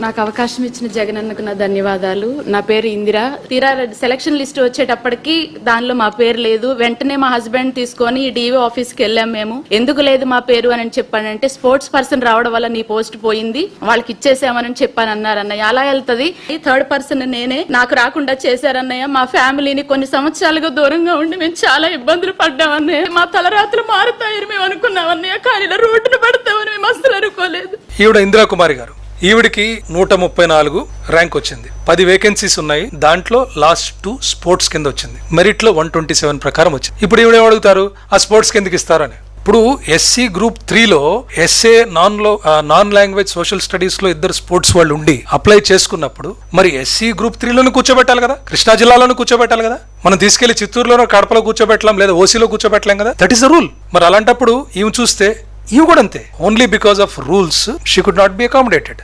నాకు అవకాశం ఇచ్చిన జగనన్నకు నా ధన్యవాదాలు. నా పేరు ఇందిరా. తీరా సెలక్షన్ లిస్ట్ వచ్చేటప్పటికి దానిలో మా పేరు లేదు. వెంటనే మా హస్బెండ్ తీసుకొని డిఓ ఆఫీస్ కి వెళ్ళాం. మేము ఎందుకు లేదు మా పేరు అని చెప్పానంటే, స్పోర్ట్స్ పర్సన్ రావడం వల్ల నీ పోస్ట్ పోయింది, వాళ్ళకి ఇచ్చేసామని చెప్పాను అన్నారు. అన్నయ్య అలా వెళ్తుంది, థర్డ్ పర్సన్ నేనే, నాకు రాకుండా చేశారన్నయ్య. మా ఫ్యామిలీని కొన్ని సంవత్సరాలుగా దూరంగా ఉండి మేము చాలా ఇబ్బందులు పడ్డాం అన్నయ్య. మా తలరాత్రులు మారుతాయని మేము అనుకున్నాం అన్నయ్య, కానీ ఇలా రోడ్డును పడతామని మేము అసలు అనుకోలేదు. ఈవిడ ఇందిరా కుమారి గారు. ఈవిడికి 134 ర్యాంక్ వచ్చింది. 10 వేకెన్సీస్ ఉన్నాయి. దాంట్లో లాస్ట్ 2 స్పోర్ట్స్ కింద వచ్చింది. మెరిట్ లో 127 ప్రకారం వచ్చింది. ఇప్పుడు ఈవిడ ఏమడుగుతారు, ఆ స్పోర్ట్స్ కిందకి ఇస్తారని. ఇప్పుడు ఎస్సీ గ్రూప్ 3లో SA non language social studies లో 2 స్పోర్ట్స్ వాళ్ళు ఉండి అప్లై చేసుకున్నప్పుడు మరి ఎస్సీ గ్రూప్ 3లోనే కూర్చోబెట్టాలి కదా, కృష్ణా జిల్లాలోనే కూర్చోబెట్టాలి కదా. మనం తీసుకెళ్లి చిత్తూరులోనో కడపలో కూర్చోబెట్టలేం, లేదా ఓసీలో కూర్చోబెట్టలేం కదా. That is the rule. మరి అలాంటప్పుడు ఈమె చూస్తే ఈమె కూడా అంతే. Only because of rules she could not be accommodated.